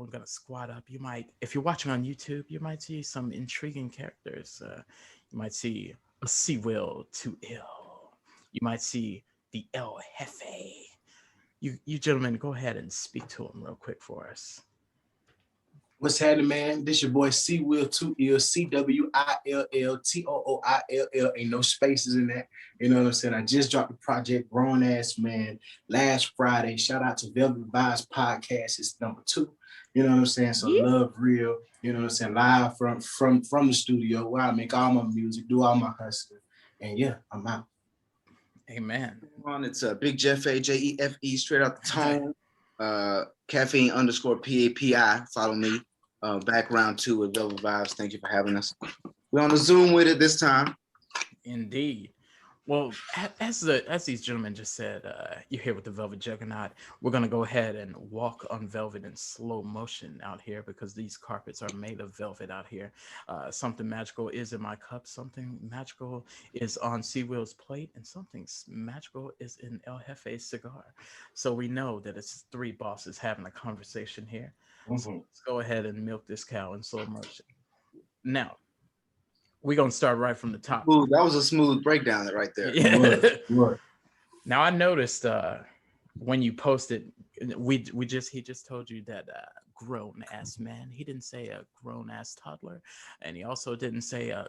we're gonna squat up. You might, if you're watching on YouTube, you might see some intriguing characters. You might see a C Will too ill. You might see the El Jefe. You gentlemen, go ahead and speak to him real quick for us. What's happening, man? This your boy C Will 2 Ill, CWILLTOOILL. Ain't no spaces in that. You know what I'm saying? I just dropped the project Grown Ass Man last Friday. Shout out to Vibez podcast. It's number 2. You know what I'm saying? So Yeah. love real. You know what I'm saying? Live from the studio where I make all my music, do all my hustling. And yeah, I'm out. Amen. It's Big Jeff Jefe straight out the tone. Caffeine _ PAPI. Follow me. Background 2 with Velvet Vibes. Thank you for having us. We're on the Zoom with it this time. Indeed. Well, as these gentlemen just said, you're here with the Velvet Juggernaut. We're gonna go ahead and walk on velvet in slow motion out here because these carpets are made of velvet out here. Something magical is in my cup. Something magical is on C Will's plate, and something magical is in El Jefe's cigar. So we know that it's 3 bosses having a conversation here. Mm-hmm. So let's go ahead and milk this cow in slow motion. Now, we're gonna start right from the top. Ooh, that was a smooth breakdown right there. Yeah. What? Now I noticed when you posted, he just told you that grown ass man. He didn't say a grown ass toddler, and he also didn't say a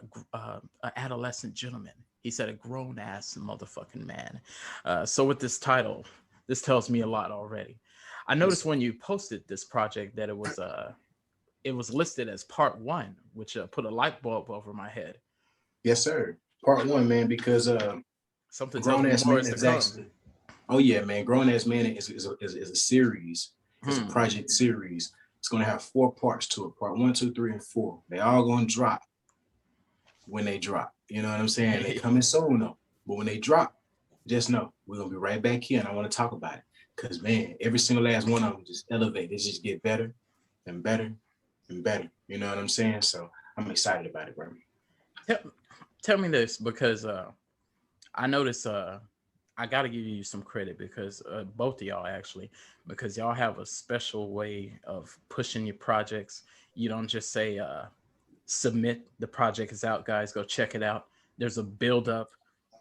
adolescent gentleman. He said a grown ass motherfucking man. So with this title, this tells me a lot already. I noticed when you posted this project that it was listed as part 1, which put a light bulb over my head. Yes, sir. Part 1, man, because something Grown Ass Man is come. actually. Oh yeah, man. Grown Ass Man is a series. It's a project series. It's gonna have 4 parts to it. Part 1, 2, 3, and 4. They all gonna drop when they drop. You know what I'm saying? They coming soon though. But when they drop, just know we're gonna be right back here, and I want to talk about it. Cause man, every single last one of them just elevate. They just get better and better and better. You know what I'm saying? So I'm excited about it, bro. Tell me this, because I noticed I got to give you some credit because both of y'all actually, because y'all have a special way of pushing your projects. You don't just say submit, the project is out, guys, go check it out. There's a build up.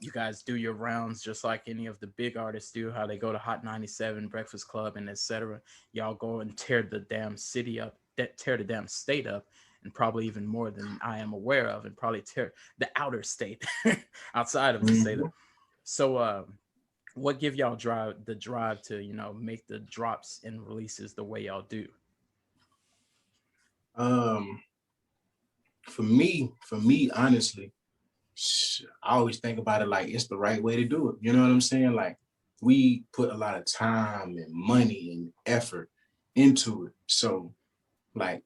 You guys do your rounds just like any of the big artists do, how they go to Hot 97, Breakfast Club, and etc. Y'all go and tear the damn city up, tear the damn state up, and probably even more than I am aware of, and probably tear the outer state outside of the state. So what give y'all the drive to, make the drops and releases the way y'all do? For me, honestly, I always think about it like it's the right way to do it. You know what I'm saying? Like we put a lot of time and money and effort into it. So like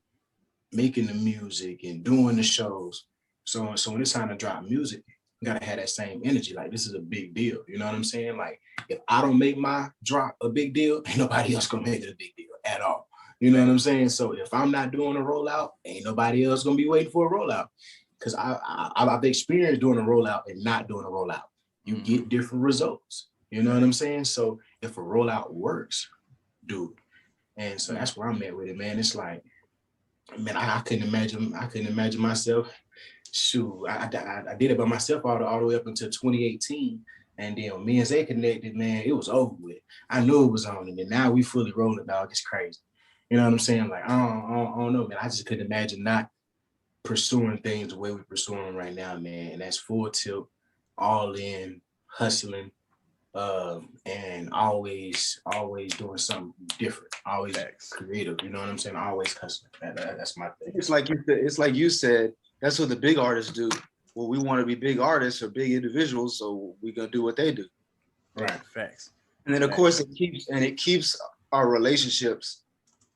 making the music and doing the shows. So when it's time to drop music, you gotta have that same energy. Like this is a big deal. You know what I'm saying? Like if I don't make my drop a big deal, ain't nobody else gonna make it a big deal at all. You know what I'm saying? So if I'm not doing a rollout, ain't nobody else gonna be waiting for a rollout. Because I've experienced doing a rollout and not doing a rollout. You get different results. You know what I'm saying? So if a rollout works, do it. And so that's where I'm at with it, man. It's like, man, I couldn't imagine myself. Shoot, I did it by myself all the way up until 2018. And then when me and Zay connected, man, it was over with. I knew it was on, and then now we fully rolling, dog. It's crazy. You know what I'm saying? Like, I don't know, man. I just couldn't imagine not pursuing things the way we're pursuing them right now, man. And that's full tilt, all in, hustling, and always doing something different, always creative. You know what I'm saying? Always hustling. That's my thing. It's like you said. That's what the big artists do. Well, we want to be big artists or big individuals, so we're gonna do what they do. Right. Facts. And then of course it keeps our relationships.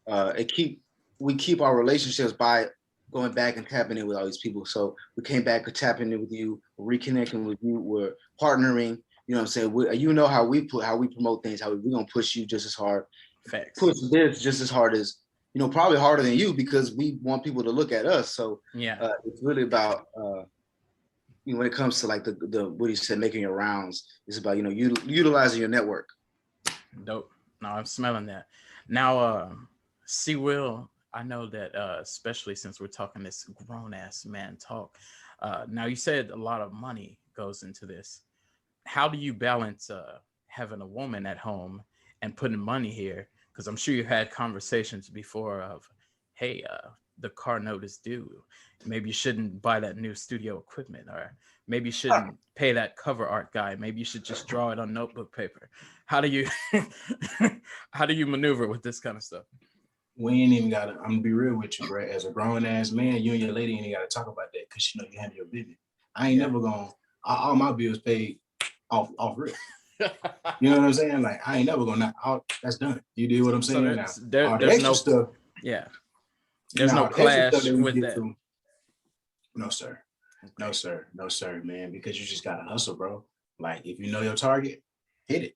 We keep our relationships by going back and tapping in with all these people. So we came back and tapping in with you, we're reconnecting with you, we're partnering. You know what I'm saying? You know how we promote things, how we're gonna push you just as hard. Facts. Push this just as hard as, probably harder than you, because we want people to look at us. So yeah, it's really about when it comes to like the what he said, making your rounds, it's about utilizing your network. Dope. No, I'm smelling that. Now, C Will, I know that especially since we're talking this grown ass man talk. Now you said a lot of money goes into this. How do you balance having a woman at home and putting money here? Because I'm sure you had conversations before of, hey, the car note is due. Maybe you shouldn't buy that new studio equipment, or maybe you shouldn't pay that cover art guy. Maybe you should just draw it on notebook paper. How do you how do you maneuver with this kind of stuff? We ain't even gotta, I'm gonna be real with you, bro. As a grown ass man, you and your lady ain't gotta talk about that because you handle your business. I ain't never gonna, all my bills paid off rip. You know what I'm saying? Like I ain't never gonna that's done. You do what I'm saying? Now all the there's extra no stuff. yeah. There's no The extra stuff clash that we with get that. through. No, sir. No, sir. No, sir, man. Because you just gotta hustle, bro. Like if you know your target, hit it.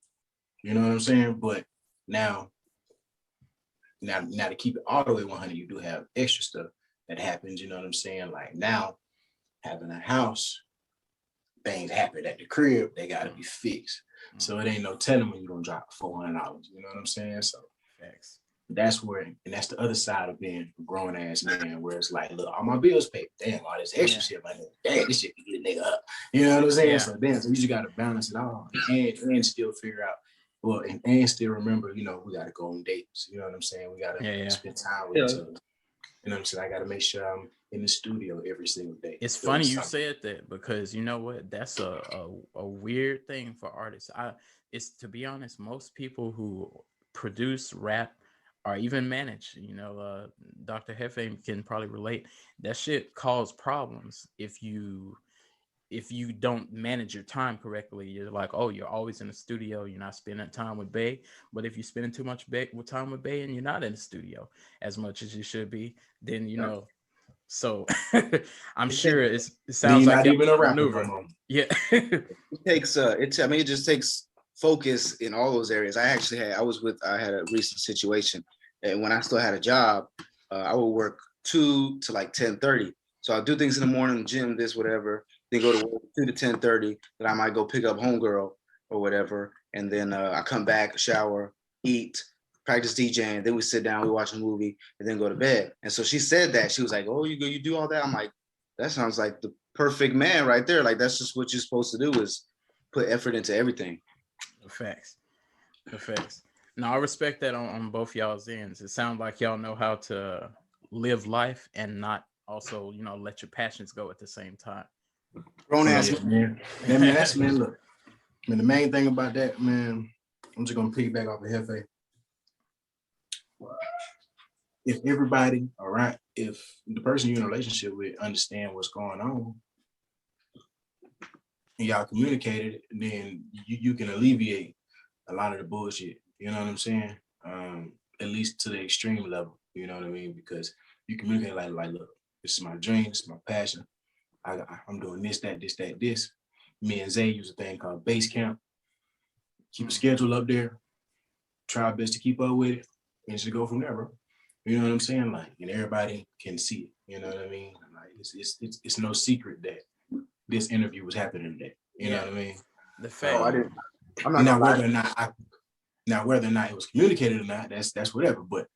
You know what I'm saying? But now to keep it all the way 100, you do have extra stuff that happens. You know what I'm saying? Like now, having a house, things happen at the crib. They gotta be fixed. So it ain't no telling when you're gonna drop $400. You know what I'm saying? So Facts. that's where, and that's the other side of being a grown ass man, where it's like, look, all my bills paid. Damn, all this extra shit, my nigga. Damn, this shit can get a nigga up. You know what I'm saying? Yeah. So damn, so you just gotta balance it all and still figure out, well, and still remember, we gotta go on dates. You know what I'm saying? We gotta spend time with each other. You know what I'm saying? I gotta make sure I'm in the studio every single day. It's funny you said that, because you know what? That's a weird thing for artists. It's, to be honest, most people who produce rap or even manage, Dr. Hefe can probably relate. That shit cause problems if you don't manage your time correctly. You're like, oh, you're always in the studio, you're not spending time with Bay. But if you're spending too much time with Bay and you're not in the studio as much as you should be, then so I'm sure it sounds like not even a rapper maneuver. no more. Yeah. It takes it just takes focus in all those areas. I had a recent situation, and when I still had a job, I would work 2 to like 10:30. So I'll do things in the morning, gym, this, whatever, then go to work 2 to 10:30. Then I might go pick up homegirl or whatever. And then I come back, shower, eat, practice DJing. Then we sit down, we watch a movie, and then go to bed. And so she said that. She was like, oh, you do all that? I'm like, that sounds like the perfect man right there. Like, that's just what you're supposed to do, is put effort into everything. The facts. Now, I respect that on both y'all's ends. It sounds like y'all know how to live life and not also, let your passions go at the same time. Grown ass man. That's, man, look. Man, the main thing about that, man, I'm just gonna piggyback off of Hefe. If everybody around, if the person you're in a relationship with understand what's going on, and y'all communicated, then you can alleviate a lot of the bullshit. You know what I'm saying? At least to the extreme level. You know what I mean? Because you communicate like, look, this is my dream, this is my passion. I'm doing this, that, this, that, this. Me and Zay use a thing called base camp. Keep a schedule up there. Try our best to keep up with it, and just go from there, bro. You know what I'm saying? Like, and everybody can see it. You know what I mean? Like, it's no secret that this interview was happening today. You know what I mean? The fact. Now whether or not it was communicated or not, that's whatever. But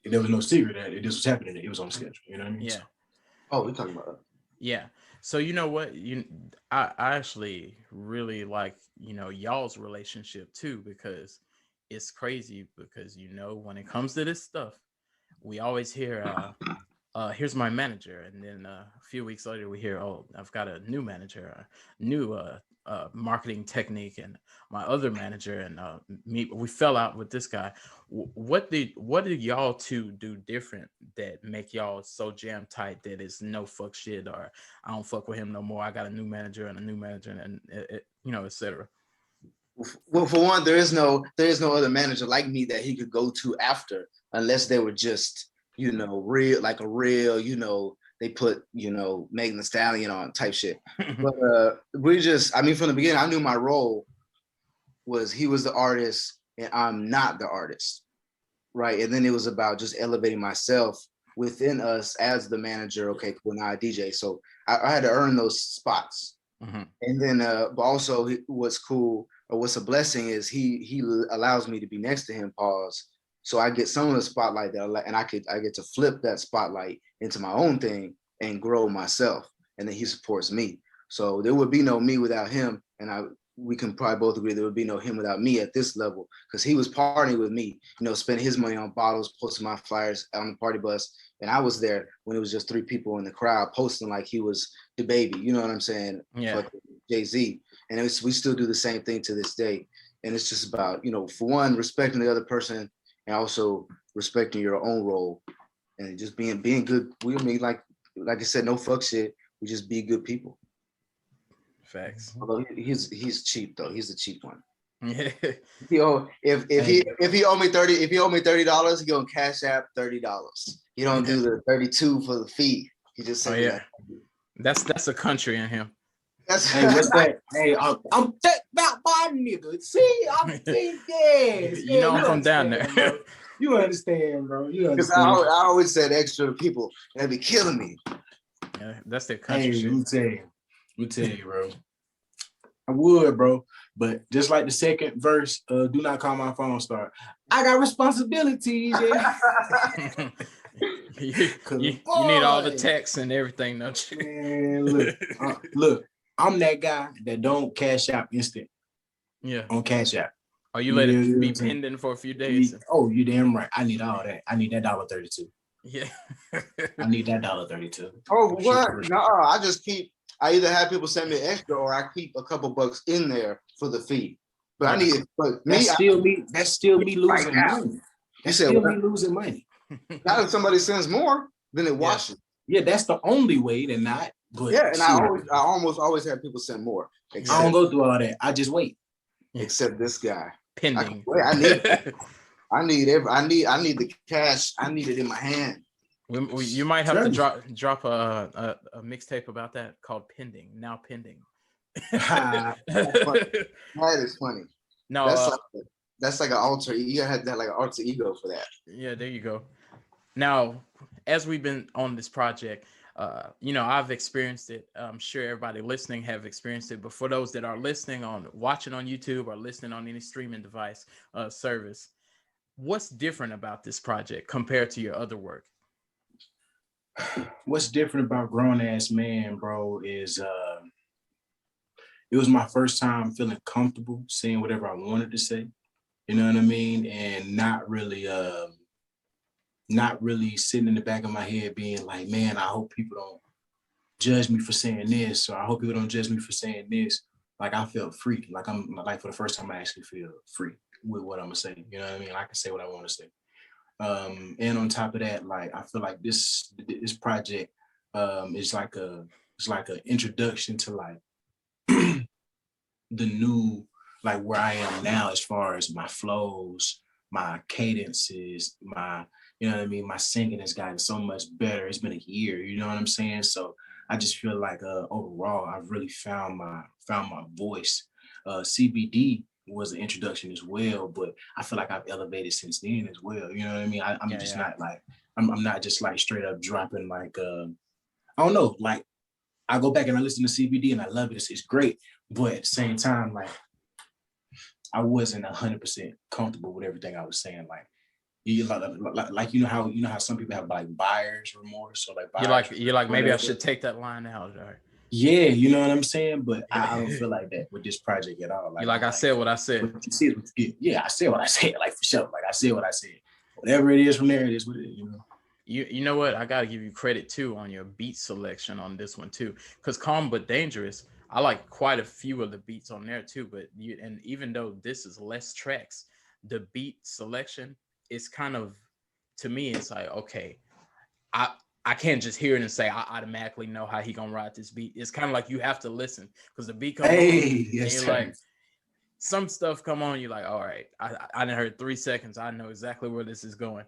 there was no secret that this was happening. It was on schedule. You know what I mean? Yeah. So, we're talking about that. Yeah. So you know what? I actually really like, y'all's relationship too, because it's crazy. Because when it comes to this stuff, we always hear here's my manager, and then a few weeks later we hear, oh, I've got a new manager, a new marketing technique, and my other manager, and we fell out with this guy. What did y'all two do different that make y'all so jam tight that it's no fuck shit, or I don't fuck with him no more, I got a new manager and etc. Well, for one, there is no other manager like me that he could go to after, unless they were just real, like a real, they put, Megan Thee Stallion on type shit. But from the beginning, I knew my role was he was the artist and I'm not the artist, right? And then it was about just elevating myself within us as the manager. Okay, cool, now I DJ. So I had to earn those spots. Mm-hmm. And then, but also what's cool, or what's a blessing, is he allows me to be next to him, pause. So I get some of the spotlight and I get to flip that spotlight into my own thing and grow myself. And then he supports me. So there would be no me without him. And we can probably both agree there would be no him without me at this level, because he was partying with me, spending his money on bottles, posting my flyers on the party bus. And I was there when it was just 3 people in the crowd posting like he was the baby, you know what I'm saying? Yeah. Jay-Z. And we still do the same thing to this day. And it's just about, for one, respecting the other person and also respecting your own role and just being good. We mean, like I said, no fuck shit. We just be good people. Facts. Although he's cheap though. He's the cheap one. Yeah. If he owe me $30, he gonna cash app $30. He don't do the 32 for the fee. He just said, yeah. That's a country in him. Hey, what's that? Hey, I'm checked out by nigga. See, I'm You know I'm from down there. Bro. You understand, bro. You Because understand. I always said extra people, and they'd be killing me. Yeah, that's their country shit. We tell you, bro. I would, bro. But just like the second verse, do not call my phone star. I got responsibilities. Yeah. you need all the texts and everything, don't you? Man, look, I'm that guy that don't cash out instant. Yeah. On Cash App. Or you let it be pending for a few days. Oh, you damn right. I need all that. I need that $1.32. Yeah. I need that $1.32. Oh, what? No, I either have people send me extra or I keep a couple bucks in there for the fee. But That's still me losing money. That's still me losing money. Not if somebody sends more, then it washes. Yeah, that's the only way to not. But yeah, and I almost always have people send more. I don't go through all that. I just wait. Except this guy. Pending. I need the cash. I need it in my hand. You might have to drop a mixtape about that called Pending. Now Pending. That is funny. No, that's like an alter. You had that like an alter ego for that. Yeah, there you go. Now, as we've been on this project, I've experienced it. I'm sure everybody listening have experienced it. But for those that are watching on YouTube or listening on any streaming device service, what's different about this project compared to your other work? What's different about Grown Ass Man, bro, is it was my first time feeling comfortable saying whatever I wanted to say. You know what I mean? And not really sitting in the back of my head being like, man, I hope people don't judge me for saying this, or I hope people don't judge me for saying this. Like, I felt free. Like, for the first time I actually feel free with what I'm gonna say. You know what I mean? I can say what I want to say. And on top of that, like, I feel like this project is like an introduction to like the new, like where I am now as far as my flows, my cadences, you know what I mean? My singing has gotten so much better. It's been a year, you know what I'm saying? So I just feel like overall, I've really found my voice. CBD was an introduction as well, but I feel like I've elevated since then as well. You know what I mean? I'm not just like straight up dropping like, I don't know, like I go back and I listen to CBD and I love it. It's great. But at the same time, like I wasn't 100% comfortable with everything I was saying. Like, you know how some people have like buyer's remorse or like you're like maybe I should take that line out, right? Yeah, you know what I'm saying, but I don't feel like that with this project at all. Like, I said what I said. What you see is what you get. Yeah, I said what I said, like for sure. Like I said what I said. Whatever it is from there, it is what it is. You know. You know what? I gotta give you credit too on your beat selection on this one too, because Calm But Dangerous, I like quite a few of the beats on there too. But even though this is less tracks, the beat selection is kind of, to me, it's like, okay, I can't just hear it and say I automatically know how he gonna ride this beat. It's kind of like you have to listen because the beat comes on, and you're like, some stuff come on, you're like, all right, I done heard 3 seconds, I know exactly where this is going.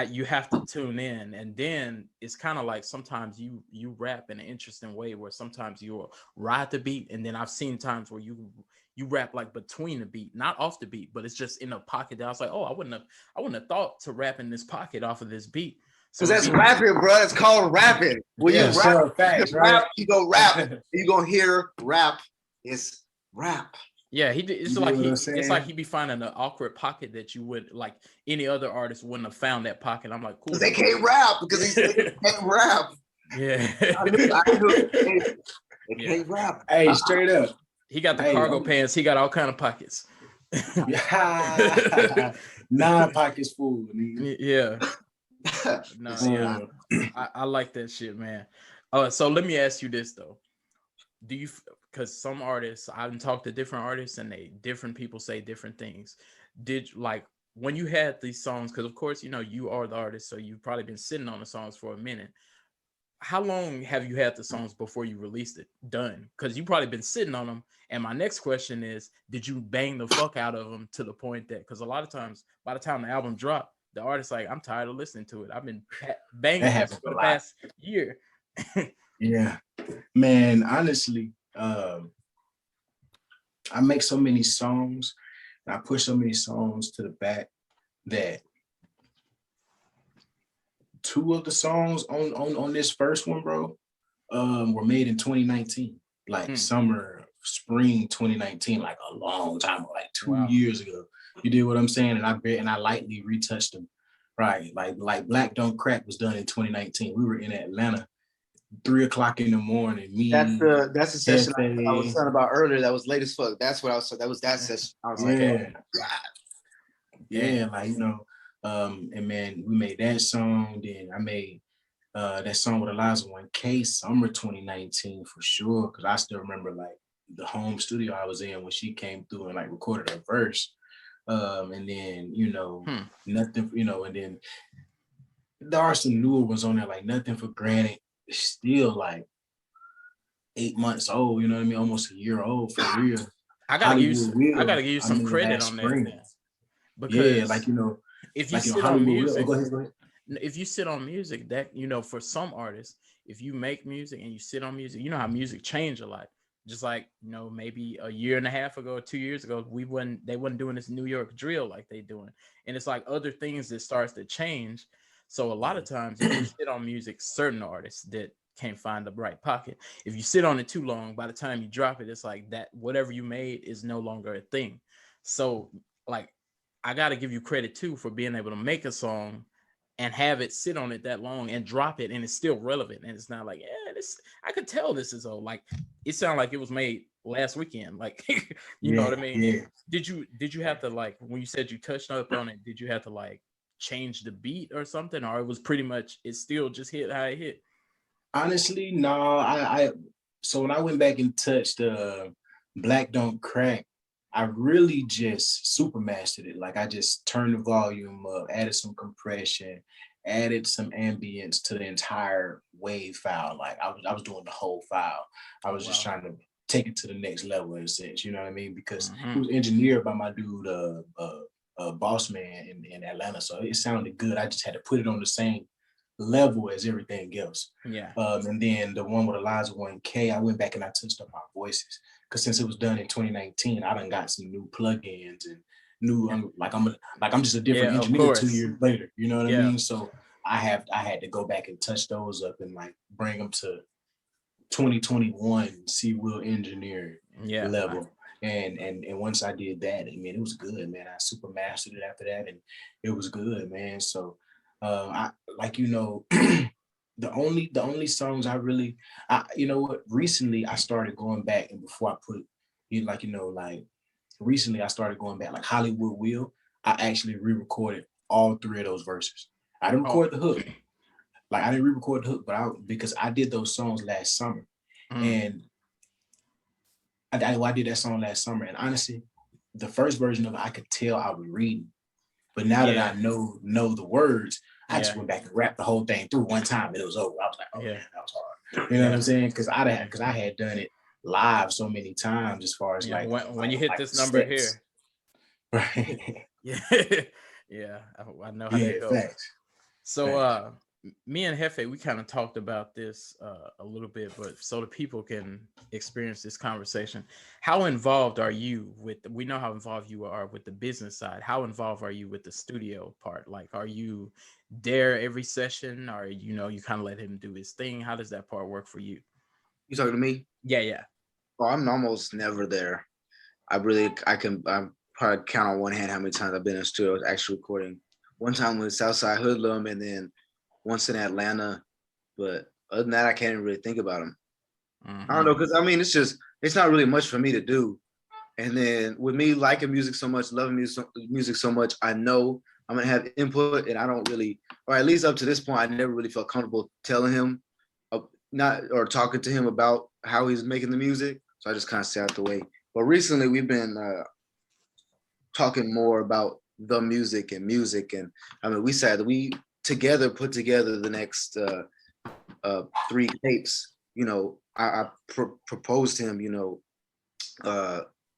You have to tune in, and then it's kind of like sometimes you rap in an interesting way where sometimes you'll ride the beat, and then I've seen times where you rap like between the beat, not off the beat, but it's just in a pocket that I was like, oh, I wouldn't have thought to rap in this pocket off of this beat. So that's rapping, bro. It's called rapping. When you rap, you go rap. You're gonna hear rap. It's rap. Yeah, he did. You It's know like what I'm it's like saying? he be finding an awkward pocket that you would like any other artist wouldn't have found that pocket. I'm like, cool. Because they can't rap. Because these niggas can't rap. Yeah. I knew they Yeah. can't rap. Hey, straight up. He got the Hey, cargo pants. He got all kind of pockets. 9 pockets full. Nigga. Yeah. No, yeah. I like that shit, man. So let me ask you this though. Do you, because some artists, I've talked to different artists and different people say different things. Did like when you had these songs, because of course, you are the artist, so you've probably been sitting on the songs for a minute. How long have you had the songs before you released it done? Because you probably been sitting on them. And my next question is, did you bang the fuck out of them to the point that, because a lot of times by the time the album dropped, the artist's like, I'm tired of listening to it. I've been banging this for the past year. Yeah, man, honestly, I make so many songs and I push so many songs to the back that 2 of the songs on this first one, bro, were made in 2019, like spring 2019, like a long time, like 2 years ago. You did what I'm saying? And I lightly retouched them. Right. Like Black Don't Crack was done in 2019. We were in Atlanta, 3:00 in the morning. That's the session I was talking about earlier. That was late as fuck. That's what I was. That was that session. I was like, oh, yeah, like and man, we made that song. Then I made that song with Eliza 1K summer 2019 for sure. Cause I still remember like the home studio I was in when she came through and like recorded her verse. And then nothing, and then there are some newer ones on there, like Nothing for Granted. It's still like 8 months old, you know what I mean? Almost a year old for real. I gotta give you some credit on that, man. Because if you sit on music, go ahead. If you sit on music, that for some artists, if you make music and you sit on music, you know how music changed a lot. Just like maybe a year and a half ago, 2 years ago, they wasn't doing this New York drill like they doing, and it's like other things that starts to change. So a lot of times, if you sit on music, certain artists that can't find the right pocket, if you sit on it too long, by the time you drop it, it's like that whatever you made is no longer a thing. So like, I got to give you credit too for being able to make a song and have it sit on it that long and drop it, and it's still relevant. And it's not like, this, I could tell this is old. Like, it sounded like it was made last weekend. Like, you know what I mean? Yeah. Did you have to, like, when you said you touched up on it, did you have to like change the beat or something, or it was pretty much it still just hit how it hit? Honestly, no. So when I went back and touched Black Don't Crack, I really just super mastered it. Like I just turned the volume up, added some compression, added some ambience to the entire wave file. Like I was doing the whole file. I was just trying to take it to the next level in a sense, you know what I mean? Because it was engineered by my dude, Boss Man in Atlanta. So it sounded good. I just had to put it on the same level as everything else. Yeah. And then the one with Eliza 1K, I went back and I touched up my voices. Because since it was done in 2019, I done got some new plugins and new I'm just a different engineer 2 years later. You know what I mean? So I had to go back and touch those up and like bring them to 2021 C Will engineer level. And once I did that, I mean, it was good, man. I super mastered it after that, and it was good, man. So I the only songs I really, recently I started going back, and before I put recently I started going back, like Hollywood Will, I actually re-recorded all 3 of those verses. I didn't record the hook. Like I didn't re-record the hook, because I did those songs last summer. And I did that song last summer, and honestly, the first version of it, I could tell I was reading. But now that I know the words, I just went back and rapped the whole thing through one time, and it was over. I was like, oh man, that was hard. You know what I'm saying? Because I had done it live so many times, as far as when you hit this number here. Right. Yeah, I know how that goes. Facts. So me and Hefe, we kind of talked about this a little bit, but so the people can experience this conversation. How involved are you we know how involved you are with the business side. How involved are you with the studio part? Like, are you there every session, or you kind of let him do his thing? How does that part work for you? You talking to me? Yeah. Oh, I'm almost never there. I'm probably count on one hand how many times I've been in the studio actually recording. One time with Southside Hoodlum, and then once in Atlanta. But other than that, I can't even really think about them. I don't know, because I mean, it's not really much for me to do. And then with me liking music so much, loving music so much, I know I'm gonna have input, and I don't really, or at least up to this point, I never really felt comfortable telling him, not or talking to him about how he's making the music. So I just kind of stay out the way. But recently, we've been talking more about the music, and I mean, we together put together the next 3 tapes. You know, I proposed to him, you know,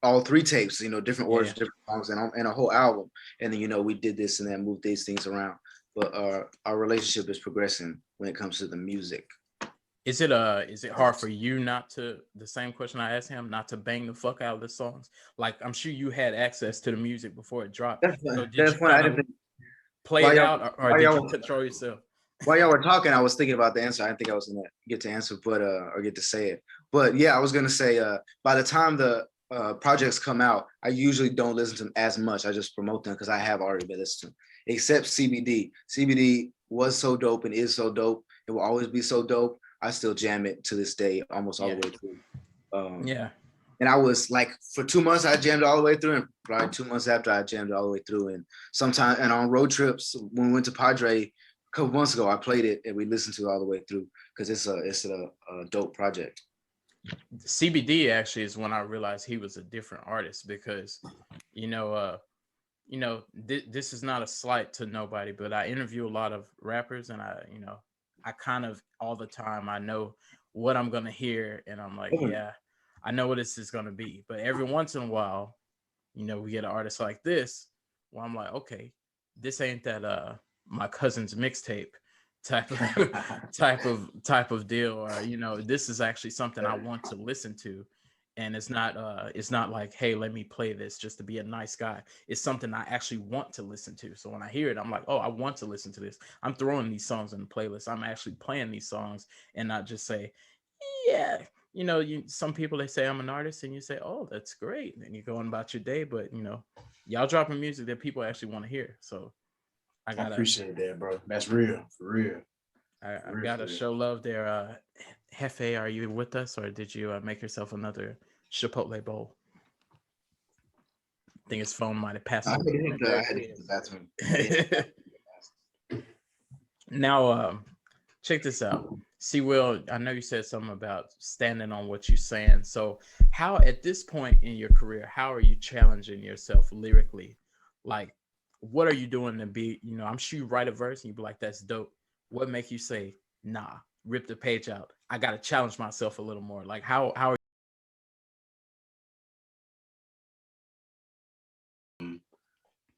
all 3 tapes, you know, different orders, different songs, and a whole album. And then, you know, we did this and then moved these things around. But our relationship is progressing when it comes to the music. Is it hard for you not to, the same question I asked him, not to bang the fuck out of the songs? Like, I'm sure you had access to the music before it dropped. So did you kind of play it out, or did you control yourself? While y'all were talking, I was thinking about the answer. I didn't think I was gonna get to answer, but or get to say it. But yeah, I was gonna say by the time the projects come out, I usually don't listen to them as much. I just promote them because I have already been listening to them. Except CBD. CBD was so dope and is so dope. It will always be so dope. I still jam it to this day, almost all the way through. And I was like, for 2 months, I jammed all the way through, and probably 2 months after, I jammed all the way through. And sometimes, and on road trips, when we went to Padre a couple months ago, I played it and we listened to it all the way through because it's a dope project. CBD actually is when I realized he was a different artist, because, this is not a slight to nobody, but I interview a lot of rappers, and I kind of all the time, I know what I'm going to hear, and I'm like, yeah, I know what this is going to be. But every once in a while, we get an artist like this where I'm like, okay, this ain't that my cousin's mixtape type of deal, or this is actually something I want to listen to. And it's not like, hey, let me play this just to be a nice guy. It's something I actually want to listen to. So when I hear it, I'm like, oh, I want to listen to this. I'm throwing these songs in the playlist. I'm actually playing these songs, and not just say, yeah, some people, they say I'm an artist, and you say, oh, that's great, and you're going about your day. But y'all dropping music that people actually want to hear. So I appreciate that, bro. That's real, for real. I gotta show love there. Hefe, are you with us, or did you make yourself another Chipotle bowl? I think his phone might have passed. I had to hit the bathroom. Now, check this out. See, Will, I know you said something about standing on what you're saying. So how, at this point in your career, how are you challenging yourself lyrically? Like, what are you doing to be, I'm sure you write a verse and you be like, that's dope. What make you say, nah, rip the page out? I got to challenge myself a little more. Like, how are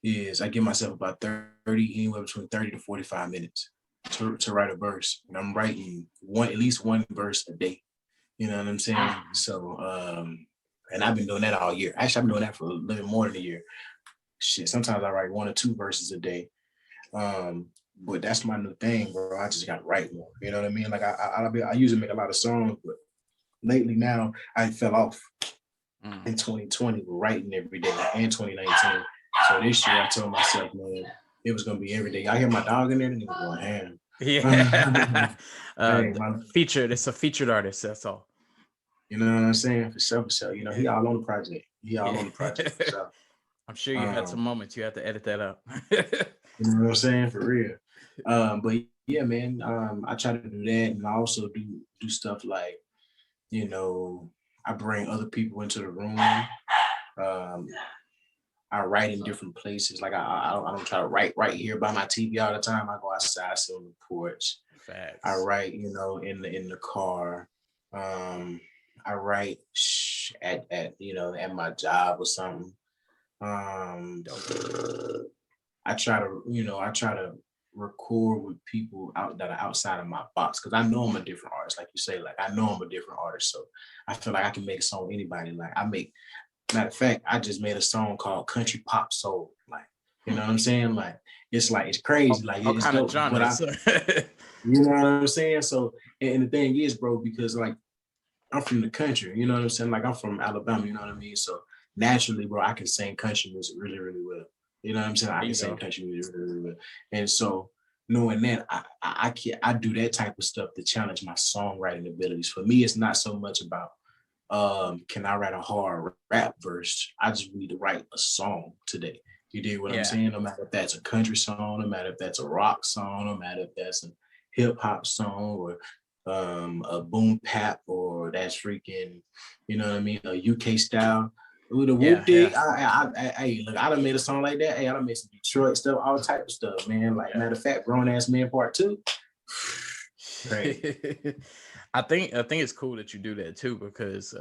is I give myself about 30, anywhere between 30 to 45 minutes to write a verse. And I'm writing at least one verse a day. You know what I'm saying? So, and I've been doing that all year. Actually, I've been doing that for a little bit more than a year. Shit, sometimes I write 1 or 2 verses a day. But that's my new thing, bro. I just got to write more. You know what I mean? Like I usually make a lot of songs, but lately now I fell off in 2020 with writing every day, and 2019. So this year I told myself, man, it was gonna be every day. I hear my dog in there, and he was going ham. Yeah. Featured. It's a featured artist. That's all. You know what I'm saying? For sure. He all on the project. For sure. I'm sure you had some moments you had to edit that out. You know what I'm saying? For real. But yeah, man, I try to do that, and I also do stuff like, I bring other people into the room. I write in different places. Like I don't try to write right here by my TV all the time. I go outside, sit on the porch. Facts. I write, in the car. I write at my job or something. I try to record with people that are outside of my box, because I know I'm a different artist. Like you say, like I know I'm a different artist, so I feel like I can make a song with anybody. Like matter of fact, I just made a song called Country Pop Soul. Like, you know what I'm saying? Like it's crazy. Like it's kind dope, of genre. You know what I'm saying? So, and the thing is, bro, because like I'm from the country, you know what I'm saying? Like I'm from Alabama, you know what I mean? So naturally, bro, I can sing country music really, really well. You know what I'm saying? I There can you sing go. country music really, really well. And so knowing that, I can't, I do that type of stuff to challenge my songwriting abilities. For me, it's not so much about can I write a hard rap verse? I just need to write a song today. You dig what I'm Yeah. saying? No matter if that's a country song, no matter if that's a rock song, no matter if that's a hip hop song or a boom pap or that's freaking, you know what I mean, a UK style. With a Yeah. whoop dig, Yeah. look, I done made a song like that. Hey, I done made some Detroit stuff, all type of stuff, man. Like Yeah. matter of fact, Grown Ass Man Part Two, crazy. I think it's cool that you do that too, because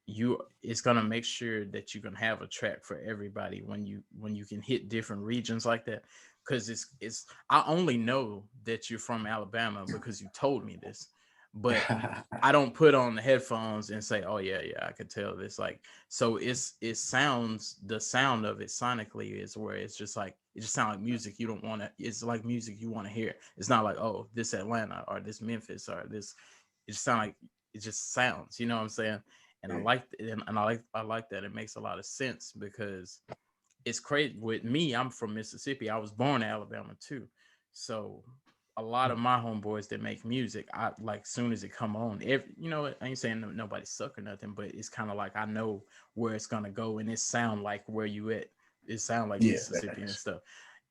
you it's gonna make sure that you can have a track for everybody when you can hit different regions like that. Because it's I only know that you're from Alabama because you told me this, but I don't put on the headphones and say, "Oh yeah, yeah, I could tell this." Like, so it sounds, the sound of it sonically is where it's just like it just sounds like music you don't want to. It's like music you want to hear. It's not like, oh, this Atlanta or this Memphis or this. It just sound like it just sounds. You know what I'm saying? And I Yeah. like and I like that. It makes a lot of sense because it's crazy with me. I'm from Mississippi. I was born in Alabama too, so a lot of my homeboys that make music, I like soon as it come on. Every, I ain't saying nobody suck or nothing, but it's kind of like I know where it's gonna go, and it sound like where you at. It sound like Yeah, Mississippi and thanks. stuff.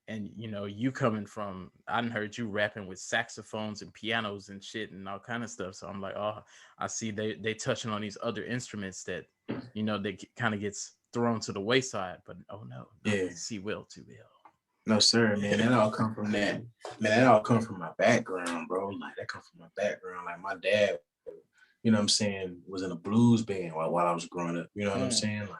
And you coming from, I done heard you rapping with saxophones and pianos and shit and all kind of stuff. So I'm like, oh, I see they touching on these other instruments that they kind of gets thrown to the wayside. But oh no, Yeah. see will to will. No, sir, man. That all come from that. Man, that all come from my background, bro. Like that come from my background. Like my dad, you know what I'm saying, was in a blues band while I was growing up. You know what I'm Mm. saying? Like,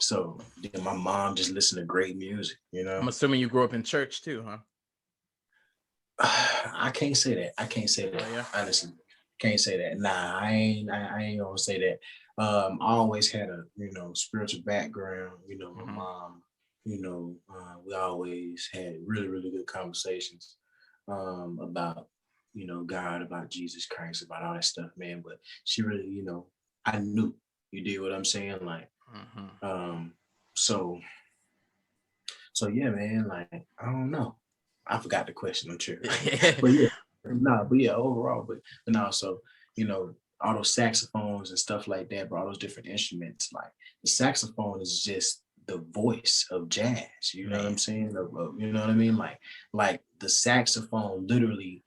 so then my mom just listened to great music, I'm assuming you grew up in church too, huh? I can't say that. I can't say that. Oh yeah. Honestly. Can't say that. Nah, I ain't gonna say that. I always had a, spiritual background, my Mm-hmm. mom, we always had really, really good conversations about, God, about Jesus Christ, about all that stuff, man. But she really, I knew, you did what I'm saying? Like, Mm-hmm. um, so yeah, man, like, I don't know. I forgot the question, I'm sure. But yeah, but yeah, overall, but no, so all those saxophones and stuff like that, bro, all those different instruments, like the saxophone is just the voice of jazz. You know what I'm Man. saying? You know what I mean? Like the saxophone literally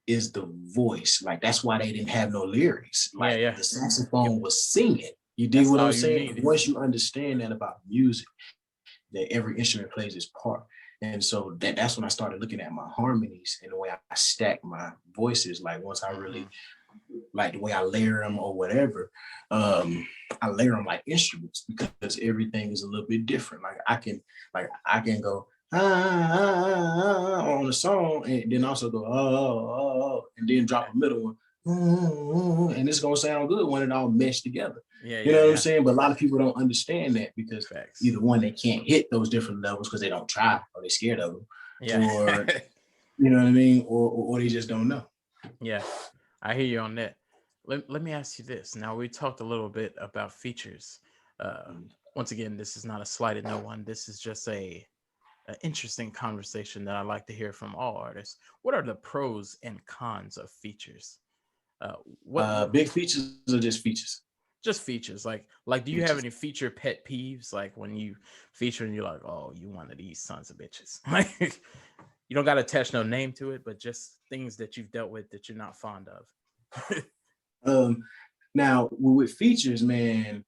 is the voice. Like that's why they didn't have no lyrics. Yeah, Like yeah. the Yep. saxophone was singing. You dig That's what all I'm you saying? needed. Once you understand that about music, that every instrument plays its part. And so that's when I started looking at my harmonies and the way I stack my voices. Like once I Mm-hmm. really like the way I layer them or whatever, I layer them like instruments because everything is a little bit different. Like I can go on the song and then also go and then drop a middle one and it's gonna sound good when it all meshed together. Yeah, You yeah, know what I'm yeah. saying? But a lot of people don't understand that because Facts. either one, they can't hit those different levels because they don't try or they're scared of them, Yeah. or you know what I mean, or they just don't know. Yeah. I hear you on that. Let me ask you this. Now we talked a little bit about features. Uh Once again, this is not a slight at no one. This is just an interesting conversation that I like to hear from all artists. What are the pros and cons of features? Uh, what Big features are just features. just features like do you have Features. any feature pet peeves, like when you feature and you're like, oh, you one of these sons of bitches? Like, you don't got to attach no name to it, but just things that you've dealt with that you're not fond of. Um, Now with features, man,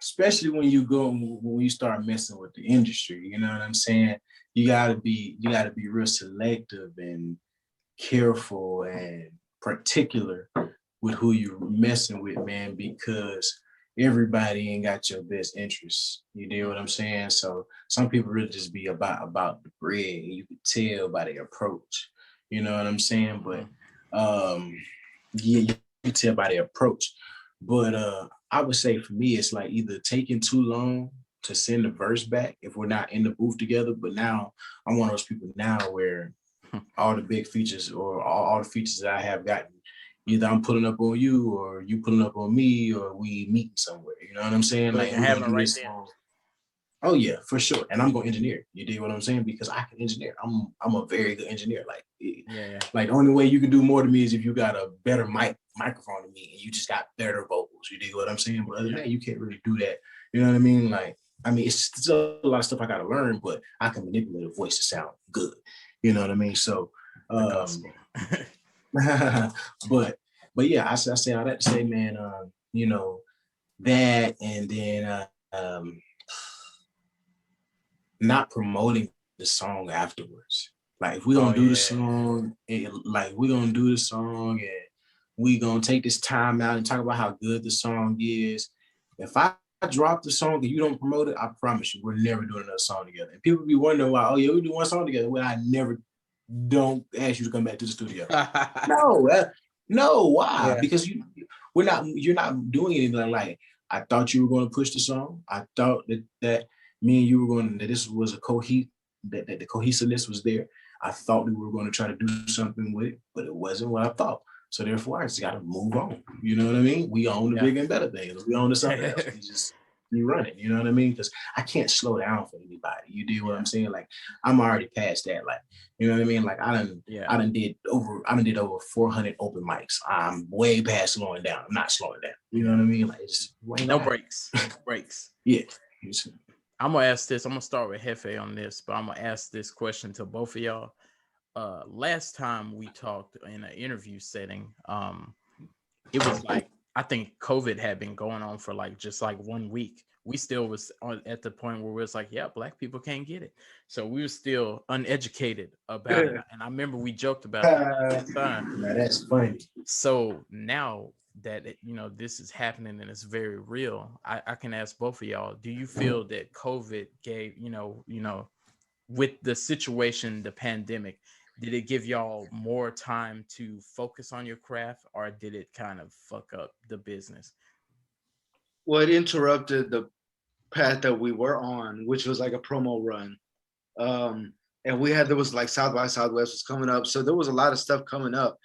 especially when you start messing with the industry, you know what I'm saying? You gotta be real selective and careful and particular with who you're messing with, man, because everybody ain't got your best interests. You know what I'm saying? So some people really just be about the bread, and you can tell by their approach. You know what I'm saying? But Mhm. yeah, you can tell by their approach. But I would say for me, it's like either taking too long to send the verse back if we're not in the booth together. But now I'm one of those people now where all the big features or all the features that I have gotten either I'm pulling up on you or you pulling up on me or we meeting somewhere. You know what I'm saying? So Like, you can we're have gonna it do right this then. song. Oh yeah, for sure. And I'm gonna engineer. You dig what I'm saying? Because I can engineer. I'm a very good engineer. Yeah. Like the only way you can do more to me is if you got a better microphone than me and you just got better vocals. You dig what I'm saying? But other than that, you can't really do that. You know what I mean? Like, I mean, it's still a lot of stuff I gotta learn, but I can manipulate a voice to sound good. You know what I mean? So The gospel. but yeah, I say all that to say, man, you know, that and then not promoting the song afterwards. Like if we're Oh gonna do the yeah. song, like we're gonna do the song and we gonna take this time out and talk about how good the song is. If I drop the song and you don't promote it, I promise you, we're never doing another song together. And people be wondering why, oh yeah, we do one song together when I never don't ask you to come back to the studio. No, no, why? Yeah. Because you're not doing anything like I thought you were going to push the song. I thought that me and you were going that this was that the cohesiveness was there. I thought we were going to try to do something with it, but it wasn't what I thought. So therefore, I just got to move on. You know what I mean? We own the bigger and better things. We own the something else. We just be running. You know what I mean? Because I can't slow down for anybody. You do what I'm saying? Like I'm already past that. Like you know what I mean? Like I done did over 400 open mics. I'm way past slowing down. I'm not slowing down. You know what I mean? Like it's no breaks. Breaks. Yeah. I'm gonna ask this. I'm gonna start with Hefe on this, but I'm gonna ask this question to both of y'all. Last time we talked in an interview setting, it was like I think COVID had been going on for like just like 1 week. We still was at the point where we was like, yeah, black people can't get it. So we were still uneducated about it. And I remember we joked about that at the time. Now that's funny. So now that this is happening and it's very real, I can ask both of y'all, do you feel that COVID gave, with the situation, the pandemic, did it give y'all more time to focus on your craft, or did it kind of fuck up the business? Well, it interrupted the path that we were on, which was like a promo run. And there was like South by Southwest was coming up. So there was a lot of stuff coming up.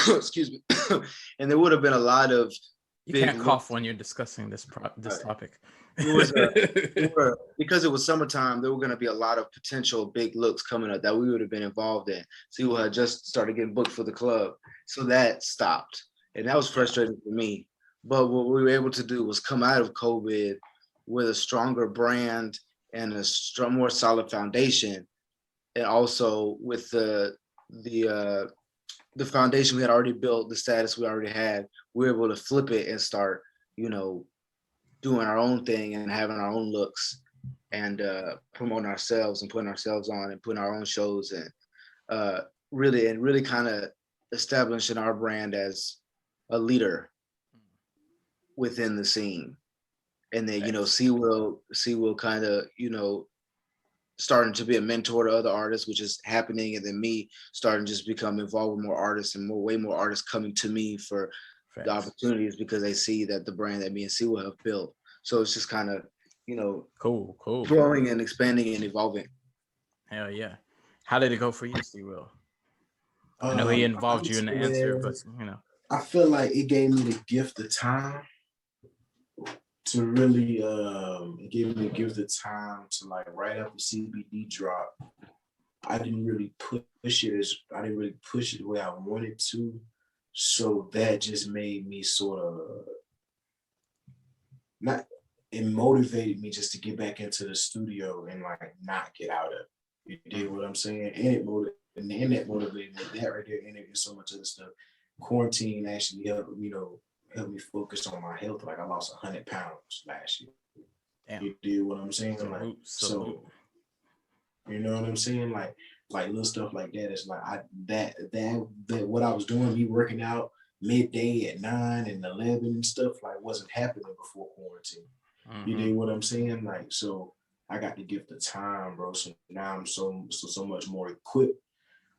Excuse me. And there would have been a lot of You can't cough when you're discussing this topic. Because it was summertime, there were going to be a lot of potential big looks coming up that we would have been involved in. So we had just started getting booked for the club. So that stopped. And that was frustrating for me. But what we were able to do was come out of COVID with a stronger brand and a more solid foundation. And also with the foundation we had already built, the status we already had, we were able to flip it and start, doing our own thing and having our own looks and promoting ourselves and putting ourselves on and putting our own shows and really kind of establishing our brand as a leader within the scene. And then, C will kind of, starting to be a mentor to other artists, which is happening. And then me starting to just become involved with more artists and way more artists coming to me for the opportunities because they see that the brand that me and C will have built. So it's just kind of, cool, growing and expanding and evolving. Hell yeah. How did it go for you, C Will? I know he involved you in the answer, but I feel like it gave me the gift of time to really it gave me the gift of time to like right after CBD drop. I didn't really push it the way I wanted to. So that just made me sort of it motivated me just to get back into the studio and like not get out of it. You did what I'm saying? And that motivated me. That right there, and it so much other stuff. Quarantine actually helped me focus on my health. Like I lost 100 pounds last year. Damn. You did what I'm saying? So you know what I'm saying? Like little stuff like that. It's like that what I was doing, me working out midday at 9 and 11 and stuff like wasn't happening before quarantine. Mm-hmm. You did what I'm saying? Like so I got the gift of time, bro. So now I'm so much more equipped.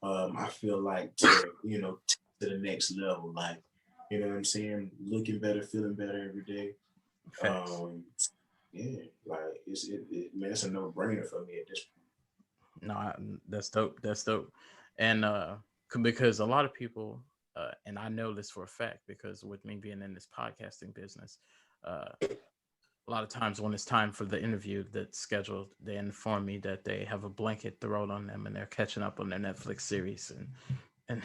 I feel like to to the next level. Like, you know what I'm saying? Looking better, feeling better every day. Yeah, like man, it's a no-brainer for me at this point. No, that's dope. That's dope. And because a lot of people and I know this for a fact because with me being in this podcasting business, a lot of times when it's time for the interview that's scheduled, they inform me that they have a blanket thrown on them and they're catching up on their Netflix series, and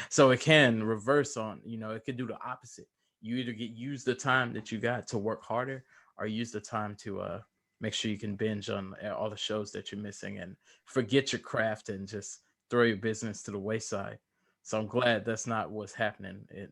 so it can reverse on, it could do the opposite. You either use the time that you got to work harder, or use the time to make sure you can binge on all the shows that you're missing and forget your craft and just throw your business to the wayside. So I'm glad that's not what's happening. It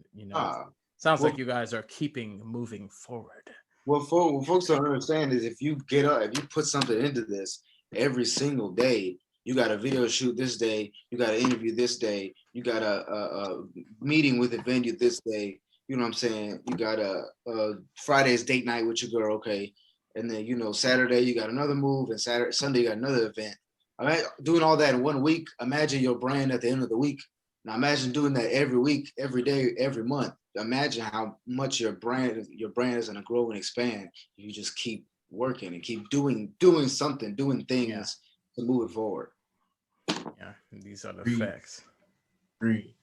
sounds Well, like you guys are keeping moving forward. what folks don't understand is if you get up, if you put something into this every single day, you got a video shoot this day, you got an interview this day, you got a meeting with the venue this day. You know what I'm saying? You got a Friday's date night with your girl, okay, and then Saturday you got another move, and Sunday you got another event. I mean, doing all that in 1 week. Imagine your brand at the end of the week. Now imagine doing that every week, every day, every month. Imagine how much your brand is gonna grow and expand if you just keep working and keep doing something, doing things to move it forward. Yeah, these are the Agreed. facts. Agreed.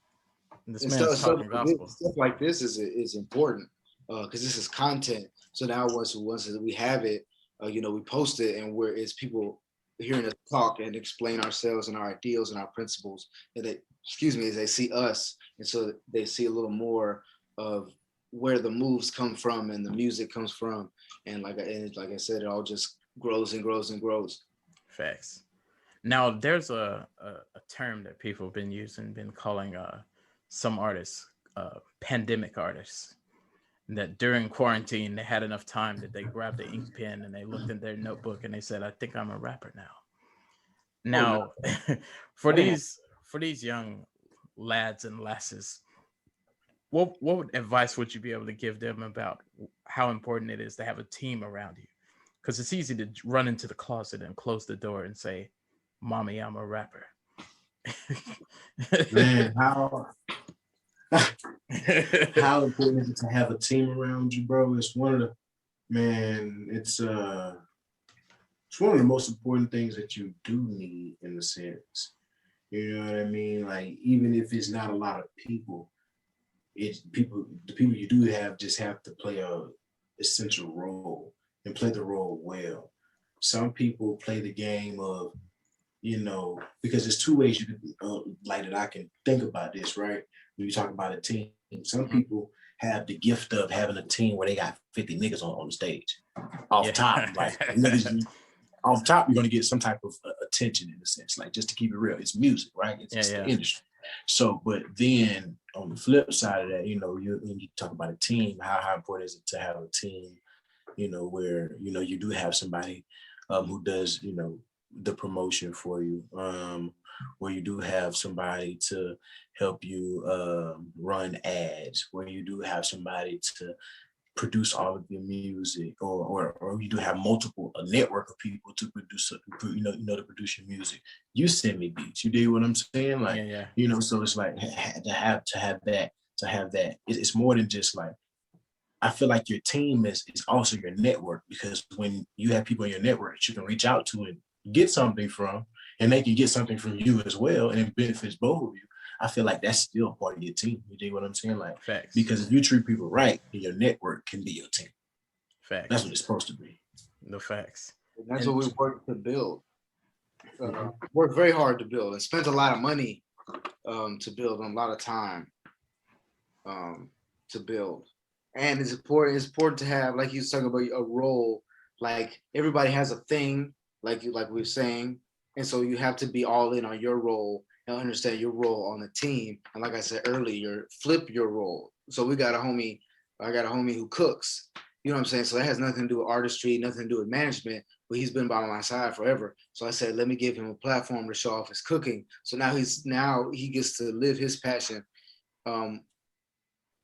This And man's talking gospel. stuff like this is important because this is content. So now once we have it, we post it, and it's people hearing us talk and explain ourselves and our ideals and our principles, and as they see us, and so they see a little more of where the moves come from and the music comes from, and like I said, it all just grows and grows and grows. Facts. Now there's a term that people have been using, been calling some artists pandemic artists. That during quarantine they had enough time that they grabbed the ink pen and they looked in their notebook and they said, "I think I'm a rapper now." Now, for these young lads and lasses, what advice would you be able to give them about how important it is to have a team around you? Because it's easy to run into the closet and close the door and say, "Mommy, I'm a rapper." Man, how important is it to have a team around you, bro? It's one of the it's one of the most important things that you do need in a sense. You know what I mean? Like, even if it's not a lot of people, the people you do have just have to play a essential role and play the role well. Some people play the game of, because there's two ways you can, like that I can think about this, right? When you talk about a team, some people have the gift of having a team where they got 50 niggas on the stage. Off top, like niggas, off top, you're gonna get some type of attention in a sense, like just to keep it real. It's music, right? It's the industry. So, but then on the flip side of that, when you talk about a team, how important is it to have a team, where you do have somebody who does, the promotion for you, where you do have somebody to help you run ads, where you do have somebody to produce all of your music, or you do have a network of people to produce, to produce your music. You send me beats. You dig what I'm saying? Like, so it's like to have that. It's more than just like, I feel like your team is also your network, because when you have people in your network that you can reach out to and get something from, and they can get something from you as well, and it benefits both of you. I feel like that's still part of your team. You dig what I'm saying? Like, facts. Because if you treat people right, your network can be your team. Facts. That's what it's supposed to be. The facts. And that's what we work to build. Worked very hard to build and spent a lot of money to build, and a lot of time to build. And it's important to have, like you was talking about, a role. Like, everybody has a thing, like we were saying, and so you have to be all in on your role and understand your role on the team. And like I said earlier, flip your role. So I got a homie who cooks. You know what I'm saying? So that has nothing to do with artistry, nothing to do with management, but he's been by my side forever. So I said, let me give him a platform to show off his cooking. So now he gets to live his passion. And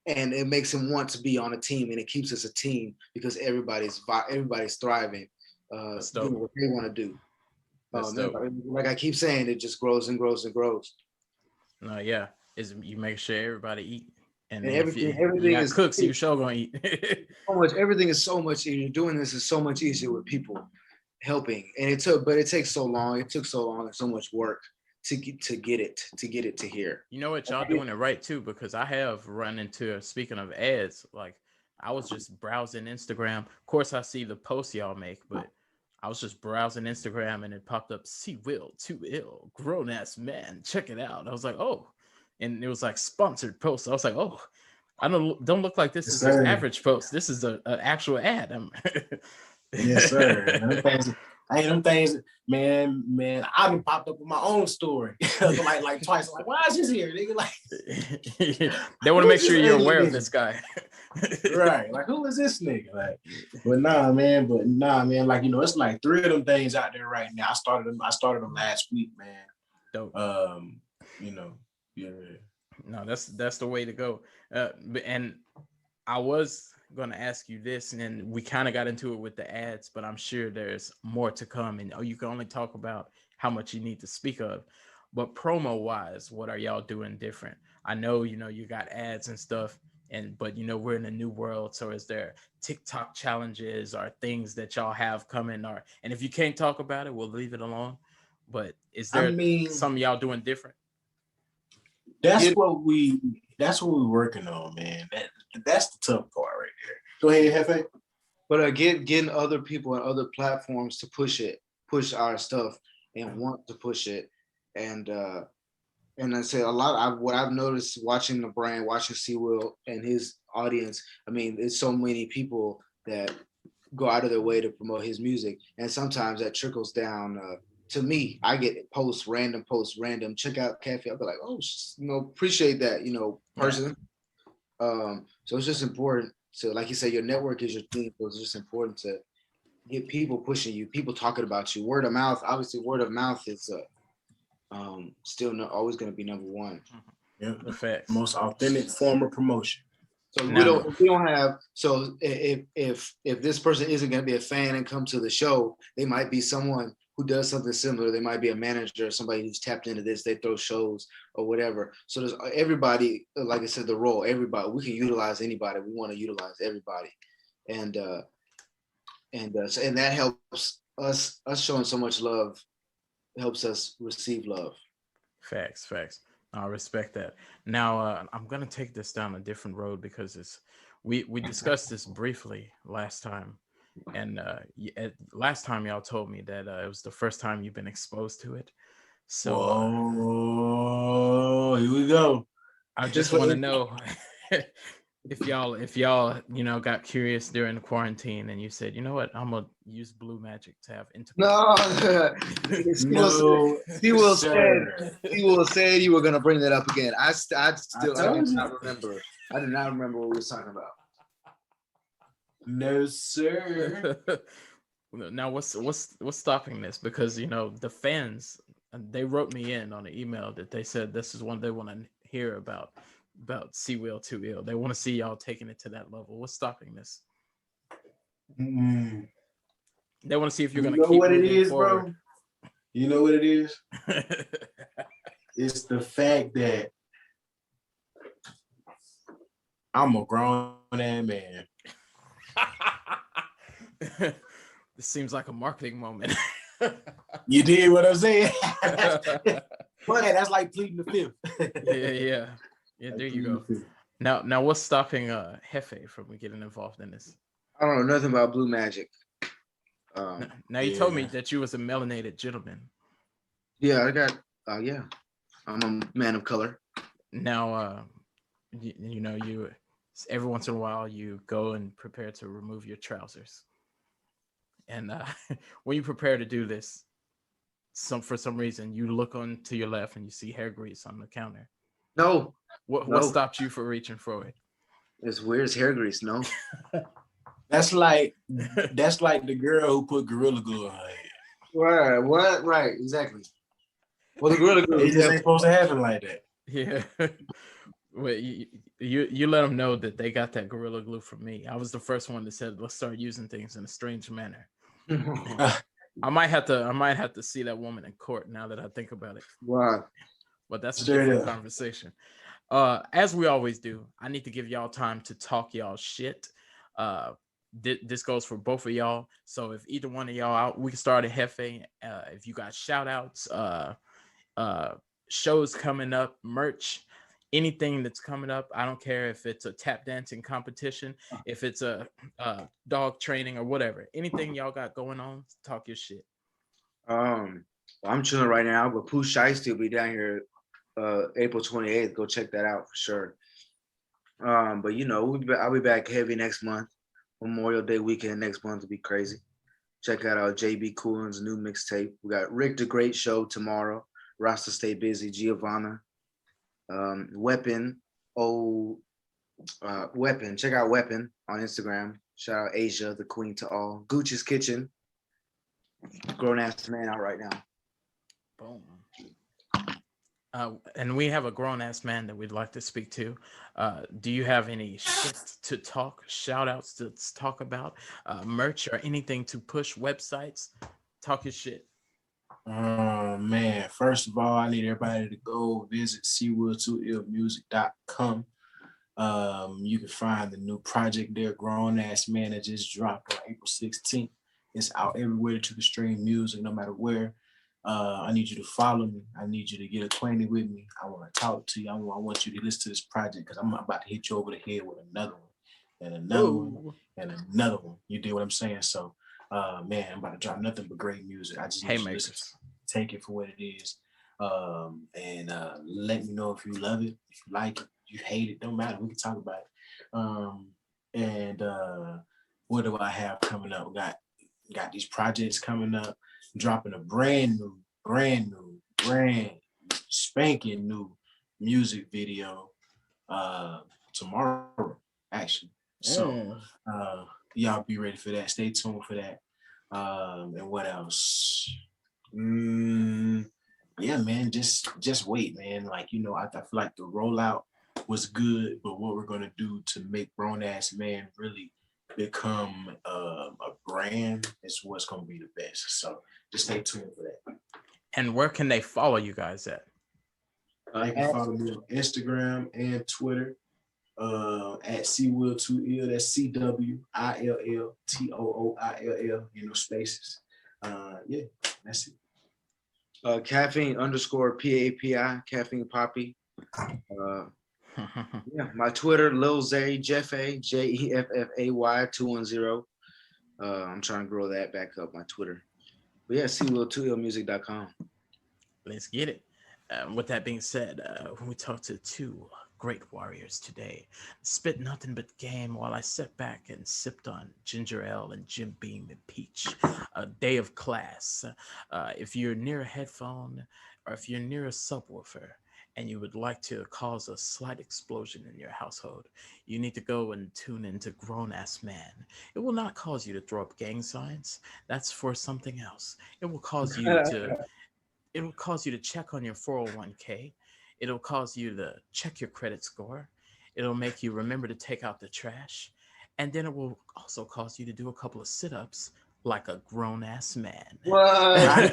it makes him want to be on a team, and it keeps us a team because everybody's thriving, doing what they want to do. Like I keep saying, it just grows and grows and grows. No, is you make sure everybody eat, and everything is cooks. You sure gonna eat. Everything is so much easier. Doing this is so much easier with people helping, and it takes so long. It took so long and so much work to get it to here. You know what, y'all doing it right too, because I have run into, speaking of ads, like I was just browsing Instagram. Of course, I see the posts y'all make, but I was just browsing Instagram and it popped up, "See Will, too ill, grown ass man, check it out." I was like, oh, and it was like sponsored post. I was like, oh, I don't look like this Yes, is an sir. average post. This is an actual ad. Yes, sir. Them things, man, I done popped up with my own story like twice. I'm like, why is this here? Nigga, like, They want to make who's sure this you're idiot aware of nigga? this guy. Right. Like, who is this nigga? Like, but nah, man. Like, it's like 3 of them things out there right now. I started them last week, man. Dope. Yeah. No, that's the way to go. And I was going to ask you this, and then we kind of got into it with the ads, but I'm sure there's more to come. And you can only talk about how much you need to speak of. But promo wise, what are y'all doing different? I know, you got ads and stuff, but we're in a new world. So is there TikTok challenges or things that y'all have coming? And if you can't talk about it, we'll leave it alone. But is there some y'all doing different? That's what we're working on, man. That's the tough part right there. Go ahead, Hefe. But getting other people and other platforms to push our stuff and want to push it. And I said what I've noticed watching the brand, watching C-Will and his audience. I mean, there's so many people that go out of their way to promote his music. And sometimes that trickles down to me. I get random posts, check out Cafe. I'll be like, oh, appreciate that, person. Yeah. So it's just important to, like you say, your network is your thing. So it's just important to get people pushing you, people talking about you. Word of mouth, obviously, word of mouth is still not always going to be number one. Yeah, the facts. Most authentic form of promotion. So we don't have. So if this person isn't going to be a fan and come to the show, they might be someone who does something similar. They might be a manager or somebody who's tapped into this. They throw shows or whatever. So there's everybody. Like I said, the role. Everybody. We can utilize anybody. We want to utilize everybody, and that helps us showing so much love. Helps us receive love. Facts. I respect that. Now I'm gonna take this down a different road because we discussed this briefly last time, and last time y'all told me that it was the first time you've been exposed to it. So here we go. I just want to know if y'all got curious during the quarantine and you said, you know what, I'm gonna use Blue Magic to have intercourse. C-Will said you were gonna bring that up again. I do not remember. I do not remember what we were talking about. No, sir. Now what's stopping this? Because the fans, they wrote me in on an email that they said this is one they want to hear about C-Will Too Ill. They want to see y'all taking it to that level. What's stopping this? They want to see if you're gonna keep what it is, forward. bro. You know what it is? It's the fact that I'm a grown ass man. This seems like a marketing moment. You did what I'm saying? But that's like pleading the fifth. Yeah. There you go. Now, what's stopping Hefe from getting involved in this? I don't know nothing about Blue Magic. Now you told me that you was a melanated gentleman. Yeah, I got. Yeah, I'm a man of color. Now, you every once in a while you go and prepare to remove your trousers, and when you prepare to do this, for some reason you look on to your left and you see hair grease on the counter. No. What stopped you from reaching for it? It's weird. It's hair grease. No. That's like the girl who put Gorilla Glue on her head. Right. What? Right. Exactly. Well, the Gorilla Glue. It just ain't supposed to happen like that. Yeah. Wait, you let them know that they got that Gorilla Glue from me. I was the first one that said let's start using things in a strange manner. I might have to see that woman in court now that I think about it. Wow. But that's a different conversation. As we always do, I need to give y'all time to talk y'all shit. This goes for both of y'all. So if either one of y'all out, we can start at Hefe. If you got shout outs, shows coming up, merch, anything that's coming up. I don't care if it's a tap dancing competition, if it's a dog training or whatever. Anything y'all got going on, talk your shit. I'm chilling right now, but Pooh Shiesty will be down here April 28th. Go check that out for sure. But you know, I'll be back heavy next month. Memorial Day weekend next month will be crazy. Check out our JB Coolin's new mixtape. We got Rick the Great show tomorrow. Rasta Stay Busy, Giovanna. Weapon, Weapon. Check out Weapon on Instagram. Shout out Asia, the queen to all. Gucci's Kitchen. Grown ass man out right now. Boom. And we have a grown ass man that we'd like to speak to. Do you have any shit to talk, shout outs to talk about, merch or anything to push, websites? Talk your shit. Man, first of all, I need everybody to go visit seawood2illmusic.com. You can find the new project there, Grown Ass Man, that just dropped on April 16th. It's out everywhere to the stream music, no matter where. I need you to follow me. I need you to get acquainted with me. I want to talk to you. I want you to listen to this project because I'm about to hit you over the head with another one and another one and another one. You do what I'm saying? So, man, I'm about to drop nothing but great music. I just need you to listen, take it for what it is, and let me know if you love it, if you like it, if you hate it. Don't matter. We can talk about it. What do I have coming up? We got these projects coming up. Dropping a brand spanking new music video tomorrow, actually. So y'all be ready for that. Stay tuned for that. And what else? Yeah, man, just wait, man. Like, you know, I feel like the rollout was good, but what we're gonna do to make Grown Ass Man really become a brand is what's gonna be the best. So just stay tuned for that. And where can they follow you guys at? They can follow me on Instagram and Twitter at Cwill2ill. That's CWILLTOOILL. You know, spaces. Yeah, that's it. Caffeine _PAPI, Caffeine Poppy. Yeah, my Twitter, Lil Zay, Jeff A, JEFFAY 210. I'm trying to grow that back up, my Twitter. But yeah, Cwill2illmusic.com. Let's get it. With that being said, we talked to two great warriors today. Spit nothing but game while I sat back and sipped on ginger ale and Jim Beam and peach. A day of class. If you're near a headphone or if you're near a subwoofer and you would like to cause a slight explosion in your household, you need to go and tune into Grown Ass Man. It will not cause you to throw up gang signs. That's for something else. It will cause you to check on your 401k. It'll cause you to check your credit score. It'll make you remember to take out the trash. And then it will also cause you to do a couple of sit-ups like a grown-ass man. I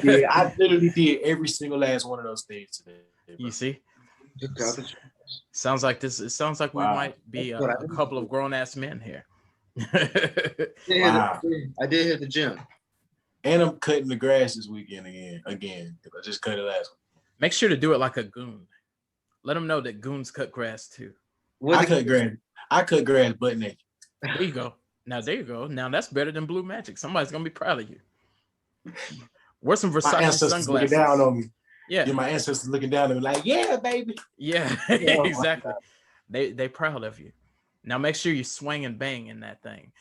literally did every single last one of those things today. Bro. You see? Sounds like we might be a couple of grown-ass men here. Wow. I did hit the gym. And I'm cutting the grass this weekend again. I just cut it last one. Make sure to do it like a goon. Let them know that goons cut grass too. I cut grass butt naked. There you go. Now that's better than Blue Magic. Somebody's gonna be proud of you. Wear some Versace sunglasses. Looking down on me. Yeah, my ancestors looking down at me like, yeah, baby. Yeah, exactly. They proud of you. Now make sure you swing and bang in that thing.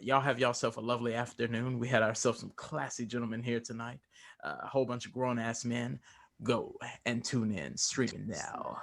Y'all have yourself a lovely afternoon. We had ourselves some classy gentlemen here tonight. A whole bunch of grown ass men. Go and tune in streaming now.